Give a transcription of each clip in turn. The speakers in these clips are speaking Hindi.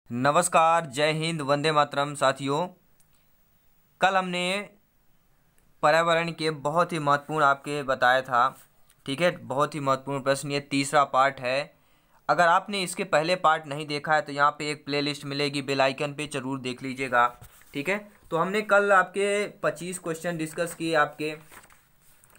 नमस्कार, जय हिंद, वंदे मातरम। साथियों, कल हमने पर्यावरण के बहुत ही महत्वपूर्ण आपके बताया था। ठीक है, बहुत ही महत्वपूर्ण प्रश्न, ये तीसरा पार्ट है। अगर आपने इसके पहले पार्ट नहीं देखा है तो यहाँ पे एक प्लेलिस्ट मिलेगी, बेल आइकन पे जरूर देख लीजिएगा। ठीक है, तो हमने कल आपके 25 क्वेश्चन डिस्कस किए आपके,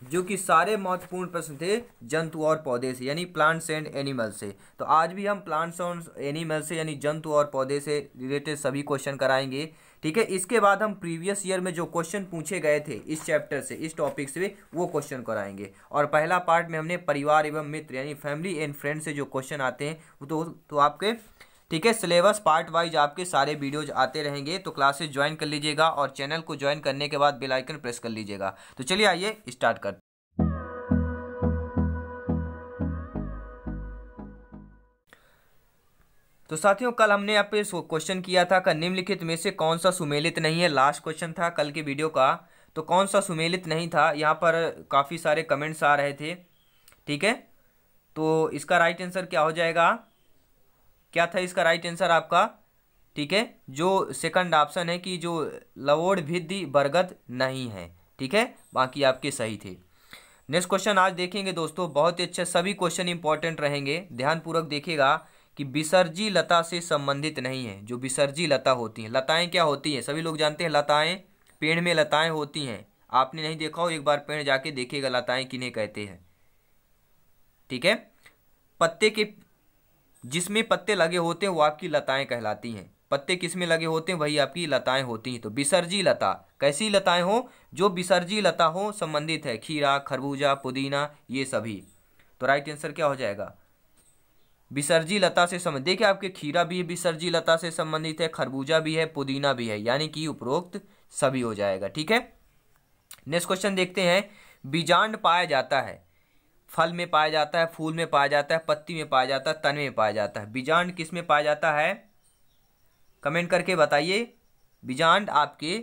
जो कि सारे महत्वपूर्ण प्रश्न थे जंतु और पौधे से, यानी प्लांट्स एंड एनिमल से। तो आज भी हम प्लांट्स और एनिमल से यानी जंतु और पौधे से रिलेटेड सभी क्वेश्चन कराएंगे। ठीक है, इसके बाद हम प्रीवियस ईयर में जो क्वेश्चन पूछे गए थे इस चैप्टर से, इस टॉपिक से, वो क्वेश्चन कराएंगे। और पहला पार्ट में हमने परिवार एवं मित्र यानी फैमिली एंड फ्रेंड से जो क्वेश्चन आते हैं वो तो आपके, ठीक है, सिलेबस पार्ट वाइज आपके सारे वीडियोज आते रहेंगे। तो क्लासेस ज्वाइन कर लीजिएगा और चैनल को ज्वाइन करने के बाद बेल आइकन प्रेस कर लीजिएगा। तो चलिए आइए स्टार्ट करते हैं। तो साथियों, कल हमने यहाँ पे क्वेश्चन किया था कि निम्नलिखित में से कौन सा सुमेलित नहीं है। लास्ट क्वेश्चन था कल के वीडियो का। तो कौन सा सुमेलित नहीं था, यहाँ पर काफ़ी सारे कमेंट्स आ रहे थे। ठीक है, तो इसका राइट आंसर क्या हो जाएगा, क्या था इसका राइट आंसर आपका? ठीक है, जो सेकंड ऑप्शन है कि जो लवोड भिद्दी बरगद नहीं है। ठीक है, बाकी आपके सही थे। नेक्स्ट क्वेश्चन आज देखेंगे दोस्तों, बहुत ही अच्छे, सभी क्वेश्चन इंपॉर्टेंट रहेंगे, ध्यानपूर्वक देखिएगा कि विसर्जी लता से संबंधित नहीं है। जो विसर्जी लता होती हैं, लताएं क्या होती हैं, सभी लोग जानते हैं, लताएं पेड़ में लताएं होती हैं। आपने नहीं देखा हो, एक बार पेड़ जाके देखिएगा लताएं किन्हें कहते हैं। ठीक है, पत्ते के, जिसमें पत्ते लगे होते हैं वो आपकी लताएं कहलाती हैं। पत्ते किसमें लगे होते हैं, वही आपकी लताएं होती हैं। तो विसर्जी लता, कैसी लताएं हो, जो विसर्जी लता हो संबंधित है, खीरा, खरबूजा, पुदीना, ये सभी। तो राइट आंसर क्या हो जाएगा, विसर्जी लता से संबंधित। देखिए, आपके खीरा भी विसर्जी लता से संबंधित है, खरबूजा भी है, पुदीना भी है, यानी कि उपरोक्त सभी हो जाएगा। ठीक है, नेक्स्ट क्वेश्चन देखते हैं। बीजांड पाया जाता है, फल में पाया जाता है, फूल में पाया जाता है, पत्ती में पाया जाता है, तन में पाया जाता है। बीजांड किस में पाया जाता है, कमेंट करके बताइए। बीजांड आपके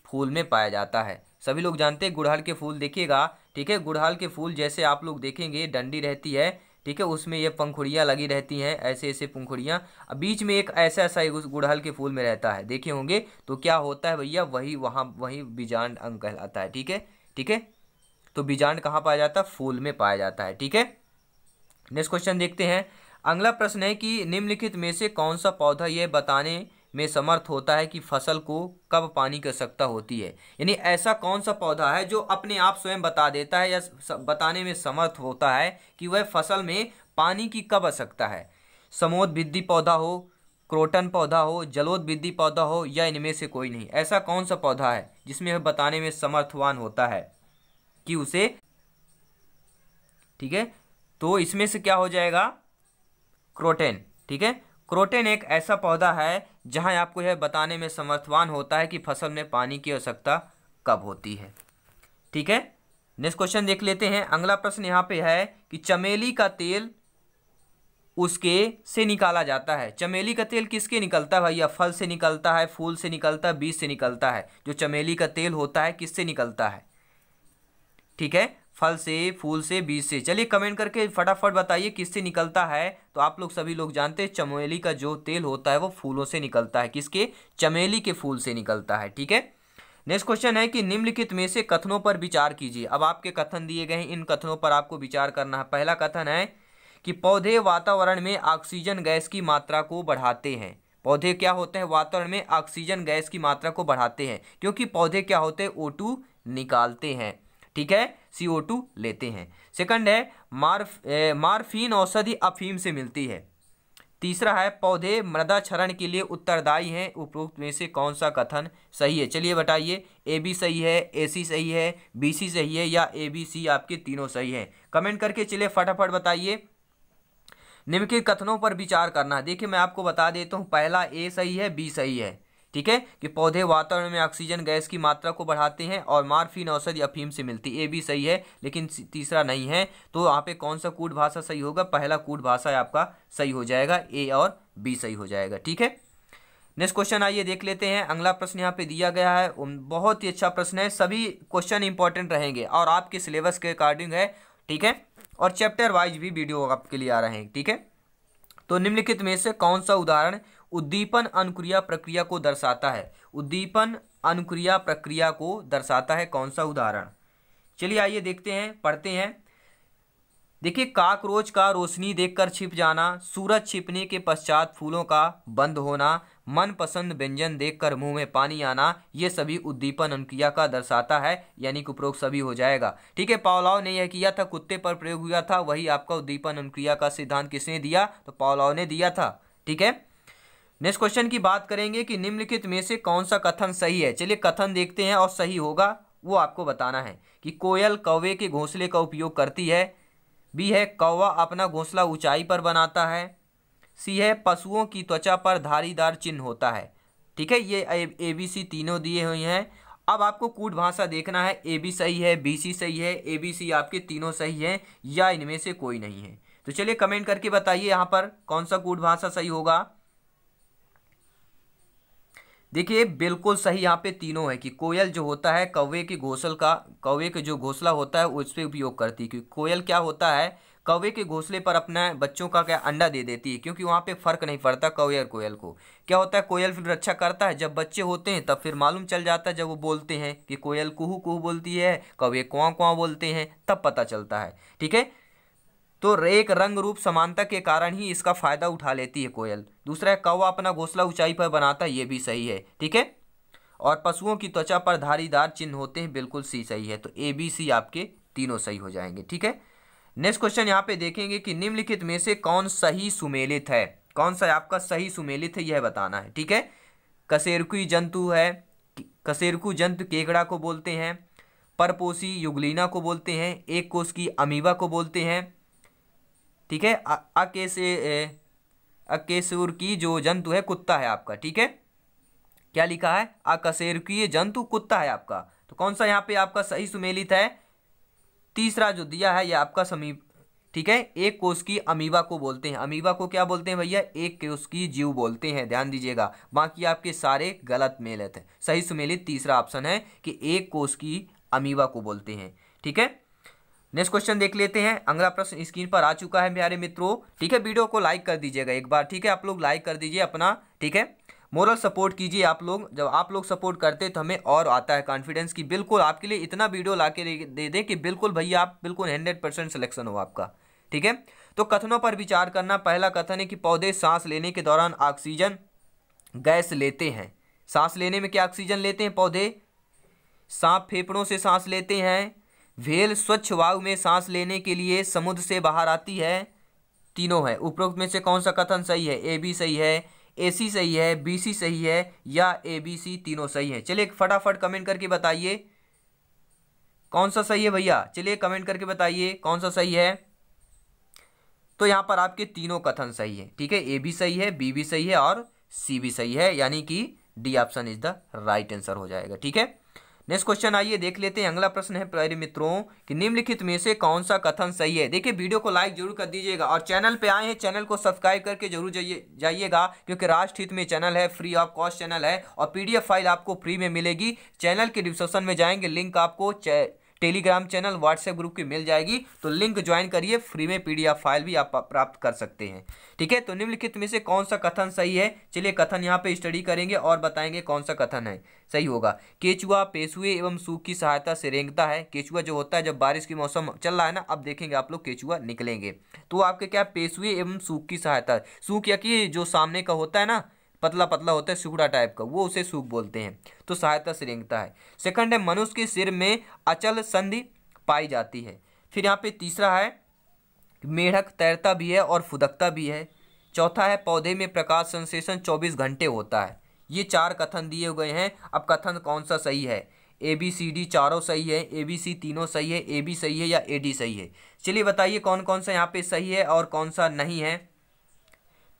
फूल में पाया जाता है। सभी लोग जानते हैं गुड़हल के फूल, देखिएगा। ठीक है, गुड़हल के फूल जैसे आप लोग देखेंगे डंडी रहती है, ठीक है, उसमें ये पंखुड़ियाँ लगी रहती हैं, ऐसे ऐसे पंखुड़ियाँ, बीच में एक ऐसा ऐसा उस गुड़हल के फूल में रहता है, देखे होंगे। तो क्या होता है भैया, वही वहाँ वही बीजांड अंग कहलाता है। ठीक है, ठीक है, तो बीजांड कहाँ पाया जाता है, फूल में पाया जाता है। ठीक है, नेक्स्ट क्वेश्चन देखते हैं। अगला प्रश्न है कि निम्नलिखित में से कौन सा पौधा यह बताने में समर्थ होता है कि फसल को कब पानी की आवश्यकता होती है। यानी ऐसा कौन सा पौधा है जो अपने आप स्वयं बता देता है या बताने में समर्थ होता है कि वह फसल में पानी की कब आवश्यकता है। समोद्भिद्दी पौधा हो, क्रोटन पौधा हो, जलोद्भिद्दी पौधा हो, या इनमें से कोई नहीं। ऐसा कौन सा पौधा है जिसमें वह बताने में समर्थवान होता है कि उसे, ठीक है, तो इसमें से क्या हो जाएगा, क्रोटेन। ठीक है, क्रोटेन एक ऐसा पौधा है जहां आपको यह बताने में समर्थवान होता है कि फसल में पानी की आवश्यकता कब होती है। ठीक है, नेक्स्ट क्वेश्चन देख लेते हैं। अगला प्रश्न यहाँ पे है कि चमेली का तेल उसके से निकाला जाता है। चमेली का तेल किसके निकलता है भैया, फल से निकलता है, फूल से निकलता है, बीज से निकलता है। जो चमेली का तेल होता है किससे निकलता है, ठीक है, फल से, फूल से, बीज से। चलिए कमेंट करके फटाफट बताइए किससे निकलता है। तो आप लोग सभी लोग जानते हैं चमेली का जो तेल होता है वो फूलों से निकलता है। किसके, चमेली के फूल से निकलता है। ठीक है, नेक्स्ट क्वेश्चन है कि निम्नलिखित में से कथनों पर विचार कीजिए। अब आपके कथन दिए गए हैं, इन कथनों पर आपको विचार करना है। पहला कथन है कि पौधे वातावरण में ऑक्सीजन गैस की मात्रा को बढ़ाते हैं। पौधे क्या होते हैं, वातावरण में ऑक्सीजन गैस की मात्रा को बढ़ाते हैं, क्योंकि पौधे क्या होते हैं, O2 निकालते हैं। ठीक है, CO2 लेते हैं। सेकंड है मार्फीन औषधि अफीम से मिलती है। तीसरा है पौधे मृदा क्षरण के लिए उत्तरदायी हैं। उपरोक्त में से कौन सा कथन सही है, चलिए बताइए। AB सही है, AC सही है, BC सही है, या ABC आपके तीनों सही है। कमेंट करके चलिए फटाफट बताइए। निम्नलिखित कथनों पर विचार करना है। देखिए मैं आपको बता देता हूँ, पहला A सही है, B सही है। ठीक है, कि पौधे वातावरण में ऑक्सीजन गैस की मात्रा को बढ़ाते हैं और मार्फीन औषधि अफीम से मिलती है। AB सही है, लेकिन तीसरा नहीं है। तो यहाँ पे कौन सा कूट भाषा सही होगा, पहला कूट भाषा आपका सही हो जाएगा, A और B सही हो जाएगा। ठीक है, नेक्स्ट क्वेश्चन आइए देख लेते हैं। अगला प्रश्न यहाँ पे दिया गया है, बहुत ही अच्छा प्रश्न है, सभी क्वेश्चन इंपॉर्टेंट रहेंगे और आपके सिलेबस के अकॉर्डिंग है। ठीक है, और चैप्टर वाइज भी वीडियो आपके लिए आ रहे हैं। ठीक है, तो निम्नलिखित में से कौन सा उदाहरण उद्दीपन अनुक्रिया प्रक्रिया को दर्शाता है। उद्दीपन अनुक्रिया प्रक्रिया को दर्शाता है कौन सा उदाहरण? चलिए आइए देखते हैं, पढ़ते हैं। देखिए, काकरोच का रोशनी देखकर छिप जाना, सूरज छिपने के पश्चात फूलों का बंद होना, मनपसंद व्यंजन देखकर मुंह में पानी आना, ये सभी उद्दीपन अनुक्रिया का दर्शाता है, यानी कि उपरोक्त सभी हो जाएगा। ठीक है, पावलोव ने यह किया था, कुत्ते पर प्रयोग हुआ था, वही आपका उद्दीपन अनुक्रिया का सिद्धांत किसने दिया? तो पावलोव ने दिया था। ठीक है, नेक्स्ट क्वेश्चन की बात करेंगे कि निम्नलिखित में से कौन सा कथन सही है। चलिए कथन देखते हैं और सही होगा वो आपको बताना है कि कोयल कौवे के घोंसले का उपयोग करती है। बी है कौवा अपना घोंसला ऊंचाई पर बनाता है। सी है पशुओं की त्वचा पर धारीदार चिन्ह होता है। ठीक है, ये ए बी सी तीनों दिए हुए हैं। अब आपको कूट भाषा देखना है, ए बी सही है, बी सी सही है, ए बी सी आपके तीनों सही है या इनमें से कोई नहीं है। तो चलिए कमेंट करके बताइए यहाँ पर कौन सा कूट भाषा सही होगा। देखिए बिल्कुल सही यहाँ पे तीनों है कि कोयल जो होता है कौवे के जो घोंसला होता है उस पर उपयोग करती है। क्योंकि कोयल क्या होता है, कौवे के घोंसले पर अपना बच्चों का क्या अंडा दे देती है, क्योंकि वहाँ पे फर्क नहीं पड़ता कौवे और कोयल को। क्या होता है, कोयल फिर रक्षा करता है, जब बच्चे होते हैं तब फिर मालूम चल जाता है, जब वो बोलते हैं कि कोयल कुहू कुहू बोलती है, कौवे क्वां क्वां बोलते हैं, तब पता चलता है। ठीक है, तो एक रंग रूप समानता के कारण ही इसका फायदा उठा लेती है कोयल। दूसरा है कौवा अपना घोंसला ऊंचाई पर बनाता है, ये भी सही है। ठीक है, और पशुओं की त्वचा पर धारीदार चिन्ह होते हैं, बिल्कुल सी सही है। तो ए बी सी आपके तीनों सही हो जाएंगे। ठीक है, नेक्स्ट क्वेश्चन यहाँ पे देखेंगे कि निम्नलिखित में से कौन सही सुमेलित है। कौन सा आपका सही सुमेलित है यह बताना है। ठीक है, कशेरुकी जंतु है, कशेरुकी जंतु केकड़ा को बोलते हैं, परपोषी युगलीना को बोलते हैं, एक कोष की अमीबा को बोलते हैं। ठीक है, अकेशुरकी जो जंतु है कुत्ता है आपका। ठीक है, क्या लिखा है, अकशेरुकीय जंतु कुत्ता है आपका। तो कौन सा यहाँ पे आपका सही सुमेलित है? तीसरा जो दिया है ये आपका समीप। ठीक है, एक कोष की अमीबा को बोलते हैं। अमीबा को क्या बोलते हैं भैया? एक कोष की जीव बोलते हैं, ध्यान दीजिएगा। बाकी आपके सारे गलत मेलित है। सही सुमेलित तीसरा ऑप्शन है कि एक कोष की अमीबा को बोलते हैं। ठीक है, नेक्स्ट क्वेश्चन देख लेते हैं। अगला प्रश्न स्क्रीन पर आ चुका है प्यारे मित्रों। ठीक है, वीडियो को लाइक कर दीजिएगा एक बार। ठीक है, आप लोग लाइक कर दीजिए अपना। ठीक है, मोरल सपोर्ट कीजिए आप लोग। जब आप लोग सपोर्ट करते हैं तो हमें और आता है कॉन्फिडेंस की बिल्कुल आपके लिए इतना वीडियो ला के दे दें कि बिल्कुल भैया आप बिल्कुल 100% सिलेक्शन हो आपका। ठीक है, तो कथनों पर विचार करना। पहला कथन है कि पौधे सांस लेने के दौरान ऑक्सीजन गैस लेते हैं। सांस लेने में क्या ऑक्सीजन लेते हैं पौधे? सांप फेफड़ों से सांस लेते हैं। व्हेल स्वच्छ वायु में सांस लेने के लिए समुद्र से बाहर आती है। तीनों है, उपरोक्त में से कौन सा कथन सही है? ए बी सही है, ए सी सही है, बी सी सही है या ए बी सी तीनों सही है? चलिए फटाफट कमेंट करके बताइए कौन सा सही है भैया। चलिए कमेंट करके बताइए कौन सा सही है। तो यहाँ पर आपके तीनों कथन सही है। ठीक है, ए भी सही है, बी भी सही है और सी भी सही है, यानी कि D option is the right answer हो जाएगा। ठीक है, नेक्स्ट क्वेश्चन आइए देख लेते हैं। अगला प्रश्न है प्यारे मित्रों कि निम्नलिखित में से कौन सा कथन सही है। देखिए वीडियो को लाइक जरूर कर दीजिएगा और चैनल पे आए हैं चैनल को सब्सक्राइब करके जरूर जाइएगा, क्योंकि राष्ट्र हित में चैनल है, फ्री ऑफ कॉस्ट चैनल है और पीडीएफ फाइल आपको फ्री में मिलेगी। चैनल के डिस्क्रिप्शन में जाएंगे, लिंक आपको टेलीग्राम चैनल व्हाट्सएप ग्रुप की मिल जाएगी, तो लिंक ज्वाइन करिए, फ्री में पीडीएफ फाइल भी आप प्राप्त कर सकते हैं। ठीक है, तो निम्नलिखित में से कौन सा कथन सही है। चलिए कथन यहाँ पे स्टडी करेंगे और बताएंगे कौन सा कथन है सही होगा। केचुआ पेशुए एवं सूख की सहायता से रेंगता है। केचुआ जो होता है जब बारिश की मौसम चल रहा है ना, अब देखेंगे आप लोग केचुआ निकलेंगे, तो आपके क्या पेशुए एवं सूख की सहायता। सूख या कि जो सामने का होता है ना, पतला पतला होता है सुगड़ा टाइप का, वो उसे सूख बोलते हैं, तो सहायता से रेंगता है। सेकंड है मनुष्य के सिर में अचल संधि पाई जाती है। फिर यहाँ पे तीसरा है मेढक तैरता भी है और फुदकता भी है। चौथा है पौधे में प्रकाश संश्लेषण 24 घंटे होता है। ये चार कथन दिए गए हैं। अब कथन कौन सा सही है? ए बी सी डी चारों सही है, ए बी सी तीनों सही है, ए बी सही है या ए डी सही है? चलिए बताइए कौन कौन सा यहाँ पे सही है और कौन सा नहीं है।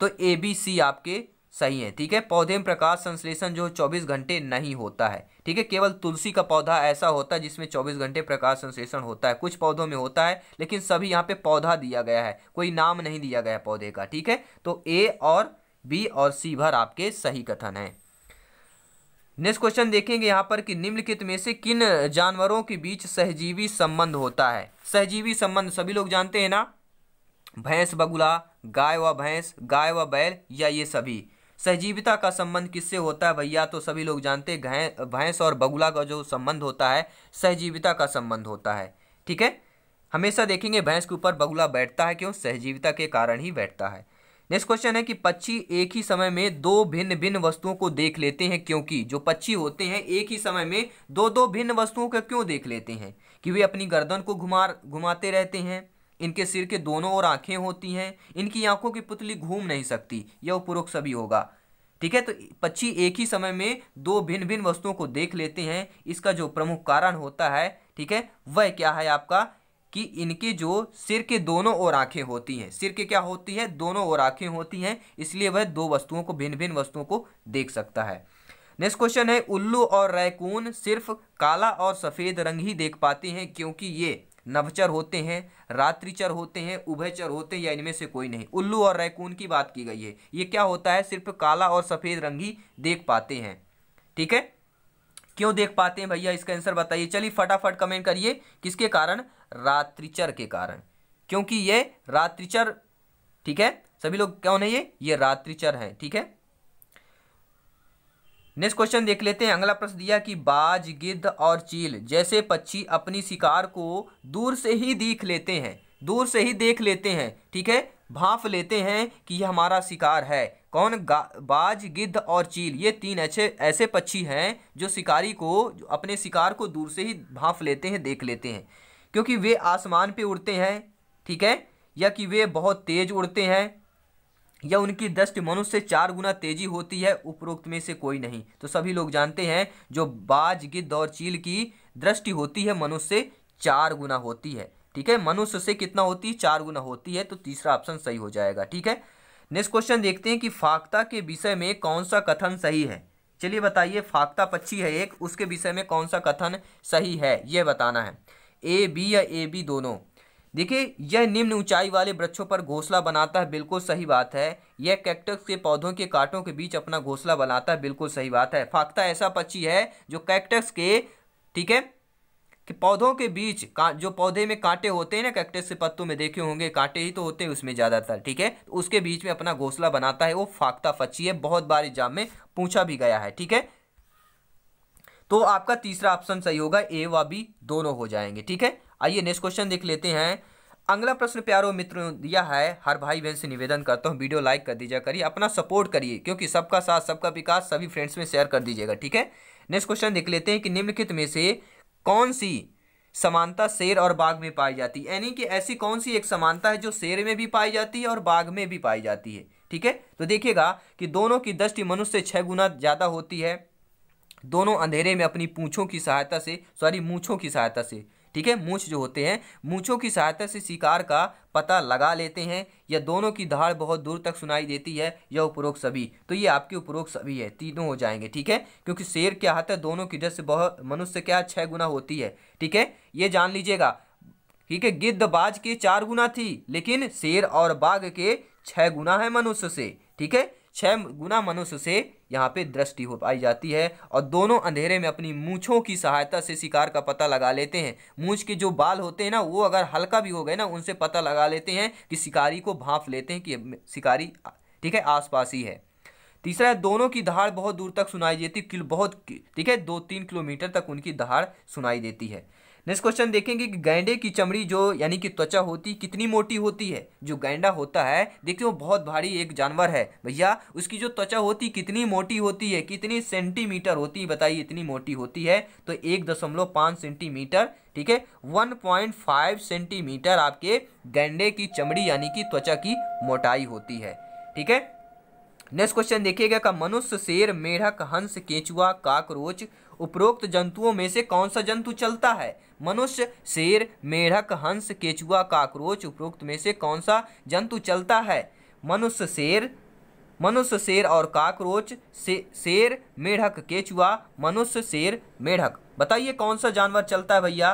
तो ए बी सी आपके सही है। ठीक है, पौधे में प्रकाश संश्लेषण जो 24 घंटे नहीं होता है। ठीक है, केवल तुलसी का पौधा ऐसा होता है जिसमें 24 घंटे प्रकाश संश्लेषण होता है, कुछ पौधों में होता है, लेकिन सभी यहाँ पे पौधा दिया गया है, कोई नाम नहीं दिया गया पौधे का। ठीक है, तो ए और बी और सी भर आपके सही कथन है। नेक्स्ट क्वेश्चन देखेंगे यहाँ पर कि निम्नलिखित में से किन जानवरों के बीच सहजीवी संबंध होता है। सहजीवी संबंध सभी लोग जानते हैं ना, भैंस बगुला, गाय व भैंस, गाय व बैल या ये सभी। सहजीविता का संबंध किससे होता है भैया? तो सभी लोग जानते हैं भैंस और बगुला का जो संबंध होता है सहजीविता का संबंध होता है। ठीक है, हमेशा देखेंगे भैंस के ऊपर बगुला बैठता है, क्यों? सहजीविता के कारण ही बैठता है। नेक्स्ट क्वेश्चन है कि पक्षी एक ही समय में दो भिन्न भिन्न वस्तुओं को देख लेते हैं क्योंकि? जो पक्षी होते हैं एक ही समय में दो दो भिन्न वस्तुओं को क्यों देख लेते हैं? कि वे अपनी गर्दन को घुमाते रहते हैं, इनके सिर के दोनों ओर आंखें होती हैं, इनकी आंखों की पुतली घूम नहीं सकती, यह उपरोक्त सभी होगा। ठीक है, तो पक्षी एक ही समय में दो भिन्न भिन्न वस्तुओं को देख लेते हैं, इसका जो प्रमुख कारण होता है, ठीक है, वह क्या है आपका? कि इनके जो सिर के दोनों ओर आंखें होती हैं, सिर के क्या होती है? दोनों ओर आंखें होती हैं, इसलिए वह दो वस्तुओं को भिन्न भिन्न वस्तुओं को देख सकता है। नेक्स्ट क्वेश्चन है उल्लू और रैकून सिर्फ काला और सफेद रंग ही देख पाते हैं क्योंकि ये नभचर होते हैं, रात्रिचर होते हैं, उभयचर होते हैं, या इनमें से कोई नहीं। उल्लू और रैकून की बात की गई है, ये क्या होता है? सिर्फ काला और सफेद रंग ही देख पाते हैं। ठीक है, क्यों देख पाते हैं भैया? इसका आंसर बताइए। चलिए फटाफट कमेंट करिए, किसके कारण? रात्रिचर के कारण, क्योंकि ये रात्रिचर। ठीक है, सभी लोग कौन है? ये रात्रिचर है। ठीक है, नेक्स्ट क्वेश्चन देख लेते हैं। अगला प्रश्न दिया कि बाज, गिद्ध और चील जैसे पक्षी अपनी शिकार को दूर से ही देख लेते हैं, दूर से ही देख लेते हैं। ठीक है, भांप लेते हैं कि यह हमारा शिकार है। कौन? बाज, गिद्ध और चील, ये तीन ऐसे पक्षी हैं जो शिकारी को, जो अपने शिकार को दूर से ही भांप लेते हैं, देख लेते हैं, क्योंकि वे आसमान पे उड़ते हैं। ठीक है, या कि वे बहुत तेज उड़ते हैं, या उनकी दृष्टि मनुष्य से 4 गुना तेजी होती है, उपरोक्त में से कोई नहीं। तो सभी लोग जानते हैं जो बाज, गिद्ध और चील की दृष्टि होती है मनुष्य से 4 गुना होती है। ठीक है, मनुष्य से कितना होती है? 4 गुना होती है, तो तीसरा ऑप्शन सही हो जाएगा। ठीक है, नेक्स्ट क्वेश्चन देखते हैं कि फाख्ता के विषय में कौन सा कथन सही है। चलिए बताइए, फाख्ता पक्षी है एक, उसके विषय में कौन सा कथन सही है, यह बताना है। ए, बी या ए, बी दोनों। देखिए, यह निम्न ऊंचाई वाले वृक्षों पर घोंसला बनाता है, बिल्कुल सही बात है। यह कैक्टस के पौधों के कांटों के बीच अपना घोंसला बनाता है, बिल्कुल सही बात है। फाख्ता ऐसा पक्षी है जो कैक्टस के, ठीक है, कि पौधों के बीच, जो पौधे में कांटे होते हैं ना, कैक्टस के पत्तों में देखे होंगे कांटे ही तो होते हैं उसमें ज्यादातर। ठीक है, तो उसके बीच में अपना घोंसला बनाता है, वो फाख्ता पक्षी है। बहुत बार एग्जाम में पूछा भी गया है। ठीक है, तो आपका तीसरा ऑप्शन सही होगा, ए व बी दोनों हो जाएंगे। ठीक है, आइए नेक्स्ट क्वेश्चन देख लेते हैं। अगला प्रश्न प्यारो मित्रों दिया है, हर भाई बहन से निवेदन करता हूं वीडियो लाइक कर दीजिए, करिए, अपना सपोर्ट करिए, क्योंकि सबका साथ सबका विकास, सभी फ्रेंड्स में शेयर कर दीजिएगा। ठीक है, नेक्स्ट क्वेश्चन देख लेते हैं कि निम्नलिखित में से कौन सी समानता शेर और बाघ में पाई जाती है, यानी कि ऐसी कौन सी एक समानता है जो शेर में भी पाई जाती है और बाघ में भी पाई जाती है। ठीक है, तो देखिएगा कि दोनों की दृष्टि मनुष्य से 6 गुना ज्यादा होती है, दोनों अंधेरे में अपनी मूंछों की सहायता से, ठीक है, मूंछ जो होते हैं, मूंछों की सहायता से शिकार का पता लगा लेते हैं, या दोनों की दहाड़ बहुत दूर तक सुनाई देती है, या उपरोक्त सभी। तो ये आपके उपरोक्त सभी है, तीनों हो जाएंगे। ठीक है, क्योंकि शेर क्या होता है, दोनों की दृष्टि बहुत मनुष्य से क्या 6 गुना होती है। ठीक है, ये जान लीजिएगा। ठीक है, गिद्ध बाज के 4 गुना थी, लेकिन शेर और बाघ के 6 गुना है मनुष्य से। ठीक है, 6 गुना मनुष्य से यहाँ पे दृष्टि हो पाई जाती है, और दोनों अंधेरे में अपनी मूंछों की सहायता से शिकार का पता लगा लेते हैं। मूंछ के जो बाल होते हैं ना, वो अगर हल्का भी हो गए ना, उनसे पता लगा लेते हैं कि शिकारी को भांप लेते हैं कि शिकारी, ठीक है, आसपास ही है। तीसरा है, दोनों की दहाड़ बहुत दूर तक सुनाई देती, बहुत, ठीक है, 2-3 किलोमीटर तक उनकी दहाड़ सुनाई देती है। नेक्स्ट क्वेश्चन देखेंगे कि गैंडे की चमड़ी जो, यानी कि त्वचा होती, कितनी मोटी होती है। जो गैंडा होता है, देखिए वो बहुत भारी एक जानवर है भैया, उसकी जो त्वचा होती कितनी मोटी होती है, कितनी सेंटीमीटर होती है बताइए। इतनी मोटी होती है तो 1.5 सेंटीमीटर, ठीक है, 1.5 सेंटीमीटर आपके गैंडे की चमड़ी यानी कि त्वचा की मोटाई होती है। ठीक है, नेक्स्ट क्वेश्चन देखिएगा का मनुष्य, शेर, मेढक, हंस, केंचुआ, काकरोच उपरोक्त जंतुओं में से कौन सा जंतु चलता है। मनुष्य, शेर, मेढक, हंस, केंचुआ, काकरोच उपरोक्त में से कौन सा जंतु चलता है। मनुष्य, शेर और काकरोच, शेर, मेढक, केंचुआ, मनुष्य, शेर, मेढक। बताइए कौन सा जानवर चलता है भैया,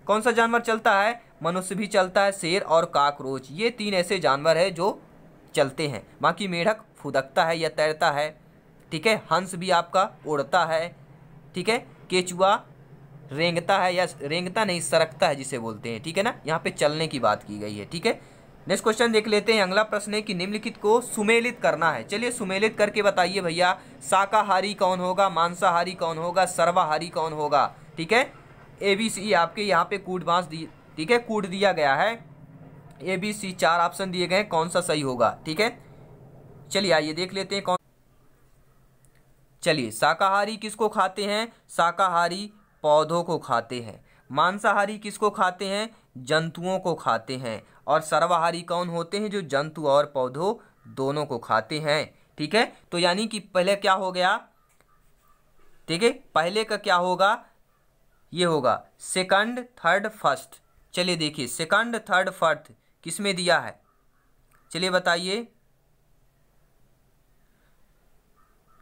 कौन सा जानवर चलता है। मनुष्य भी चलता है, शेर और काकरोच, ये 3 ऐसे जानवर है जो चलते हैं। बाकी मेढक फुदकता है या तैरता है। ठीक है, हंस भी आपका उड़ता है। ठीक है, केंचुआ रेंगता है, या रेंगता नहीं, सरकता है जिसे बोलते हैं। ठीक है ना, यहाँ पे चलने की बात की गई है। ठीक है, नेक्स्ट क्वेश्चन देख लेते हैं। अगला प्रश्न है कि निम्नलिखित को सुमेलित करना है। चलिए सुमेलित करके बताइए भैया, शाकाहारी कौन होगा, मांसाहारी कौन होगा, सर्वाहारी कौन होगा। ठीक है, ABC आपके यहाँ पे कूट बांस दी, ठीक है, कूट दिया गया है। ABC 4 ऑप्शन दिए गए हैं, कौन सा सही होगा। ठीक है, चलिए आइए देख लेते हैं कौन। चलिए, शाकाहारी किसको खाते हैं, शाकाहारी पौधों को खाते हैं। मांसाहारी किसको खाते हैं, जंतुओं को खाते हैं। और सर्वाहारी कौन होते हैं, जो जंतु और पौधों दोनों को खाते हैं। ठीक है, तो यानी कि पहले क्या हो गया, ठीक है, पहले का क्या होगा, ये होगा सेकंड थर्ड फर्स्ट। चलिए देखिए, सेकंड थर्ड फर्स्ट किस में दिया है, चलिए बताइए।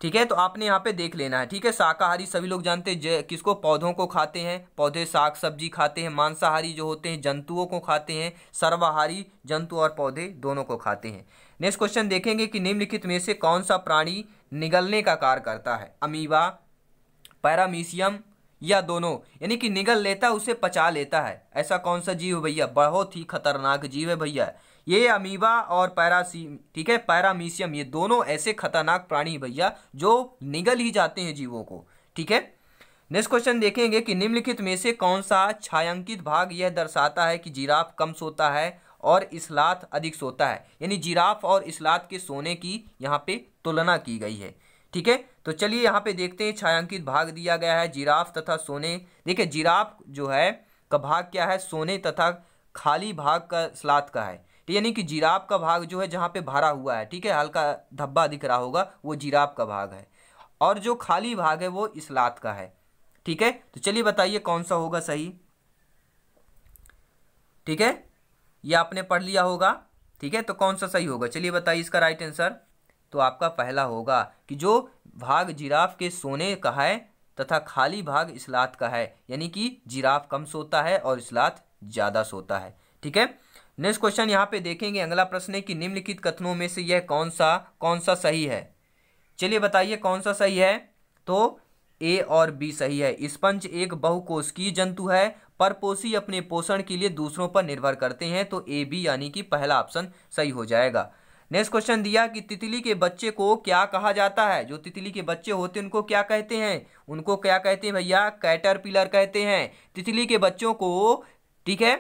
ठीक है, तो आपने यहाँ पे देख लेना है। ठीक है, शाकाहारी सभी लोग जानते हैं किसको, पौधों को खाते हैं, पौधे साग सब्जी खाते हैं। मांसाहारी जो होते हैं जंतुओं को खाते हैं। सर्वाहारी जंतु और पौधे दोनों को खाते हैं। नेक्स्ट क्वेश्चन देखेंगे कि निम्नलिखित में से कौन सा प्राणी निगलने का कार्य करता है, अमीबा, पैरामीशियम या दोनों। यानी कि निगल लेता है, उसे पचा लेता है। ऐसा कौन सा जीव है भैया, बहुत ही खतरनाक जीव है भैया ये अमीबा और ठीक है, पैरामीशियम, ये दोनों ऐसे खतरनाक प्राणी भैया जो निगल ही जाते हैं जीवों को। ठीक है, नेक्स्ट क्वेश्चन देखेंगे कि निम्नलिखित में से कौन सा छायांकित भाग यह दर्शाता है कि जिराफ कम सोता है और इस्लात अधिक सोता है। यानी जिराफ और इस्लात के सोने की यहाँ पे तुलना की गई है। ठीक है, तो चलिए यहाँ पे देखते हैं, छायांकित भाग दिया गया है जिराफ तथा सोने। देखिए, जिराफ जो है का भाग क्या है, सोने तथा खाली भाग का इस्लात का है। यानी कि जिराफ का भाग जो है जहाँ पे भरा हुआ है, ठीक है, हल्का धब्बा दिख रहा होगा, वो जिराफ का भाग है। और जो खाली भाग है वो इस्लात का है। ठीक है, तो चलिए बताइए कौन सा होगा सही। ठीक है, ये आपने पढ़ लिया होगा। ठीक है, तो कौन सा सही होगा, चलिए बताइए इसका राइट आंसर। तो आपका पहला होगा कि जो भाग जिराफ के सोने का है तथा खाली भाग इस्लात का है। यानी कि जिराफ कम सोता है और इस्लात ज़्यादा सोता है। ठीक है, नेक्स्ट क्वेश्चन यहाँ पे देखेंगे। अगला प्रश्न है कि निम्नलिखित कथनों में से यह कौन सा सही है। चलिए बताइए कौन सा सही है। तो ए और बी सही है। स्पंज एक बहुकोशिकीय जंतु है, परपोषी अपने पोषण के लिए दूसरों पर निर्भर करते हैं। तो ए बी यानी कि पहला ऑप्शन सही हो जाएगा। नेक्स्ट क्वेश्चन दिया कि तितली के बच्चे को क्या कहा जाता है। जो तितली के बच्चे होते हैं उनको क्या कहते हैं, उनको क्या कहते हैं भैया, कैटरपिलर कहते हैं। तितली के बच्चों को, ठीक है,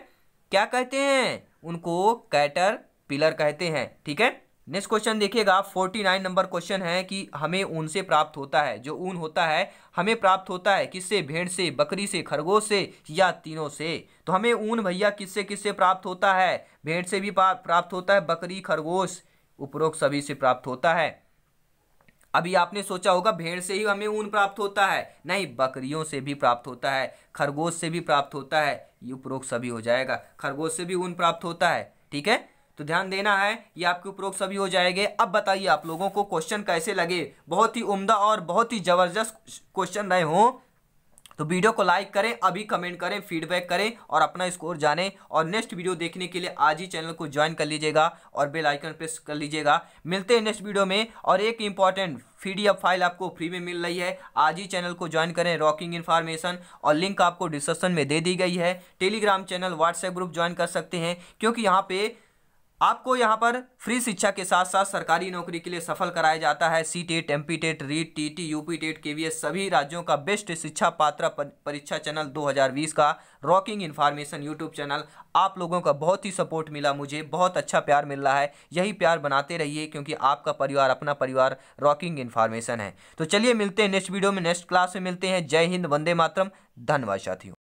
क्या कहते हैं, उनको कैटरपिलर कहते हैं। ठीक है, नेक्स्ट क्वेश्चन देखिएगा, 49 नंबर क्वेश्चन है कि हमें ऊन से प्राप्त होता है। जो ऊन होता है हमें प्राप्त होता है किससे, भेड़ से, बकरी से, खरगोश से या तीनों से। तो हमें ऊन भैया किससे किससे प्राप्त होता है, भेड़ से भी प्राप्त होता है, बकरी, खरगोश, उपरोक्त सभी से प्राप्त होता है। अभी आपने सोचा होगा भेड़ से ही हमें ऊन प्राप्त होता है, नहीं, बकरियों से भी प्राप्त होता है, खरगोश से भी प्राप्त होता है, ये उपरोक्त सभी हो जाएगा। खरगोश से भी ऊन प्राप्त होता है। ठीक है, तो ध्यान देना है, ये आपके उपरोक्त सभी हो जाएंगे। अब बताइए आप लोगों को क्वेश्चन कैसे लगे, बहुत ही उम्दा और बहुत ही जबरदस्त क्वेश्चन रहे हों तो वीडियो को लाइक करें, अभी कमेंट करें, फीडबैक करें और अपना स्कोर जानें। और नेक्स्ट वीडियो देखने के लिए आज ही चैनल को ज्वाइन कर लीजिएगा और बेल आइकन प्रेस कर लीजिएगा। मिलते हैं नेक्स्ट वीडियो में। और एक इंपॉर्टेंट PDF फाइल आपको फ्री में मिल रही है, आज ही चैनल को ज्वाइन करें, रॉकिंग इन्फॉर्मेशन, और लिंक आपको डिस्क्रिप्शन में दे दी गई है। Telegram channel, WhatsApp group join कर सकते हैं, क्योंकि यहाँ पे आपको यहाँ पर फ्री शिक्षा के साथ साथ सरकारी नौकरी के लिए सफल कराया जाता है। CTET, MP TET, REET, TT, UP TET, KVS सभी राज्यों का बेस्ट शिक्षा पात्र परीक्षा चैनल 2020 का रॉकिंग इन्फॉर्मेशन यूट्यूब चैनल। आप लोगों का बहुत ही सपोर्ट मिला, मुझे बहुत अच्छा प्यार मिल रहा है। यही प्यार बनाते रहिए, क्योंकि आपका परिवार, अपना परिवार रॉकिंग इन्फॉर्मेशन है। तो चलिए मिलते हैं नेक्स्ट वीडियो में, नेक्स्ट क्लास में मिलते हैं। जय हिंद, वंदे मातरम, धन्यवाद साथियों।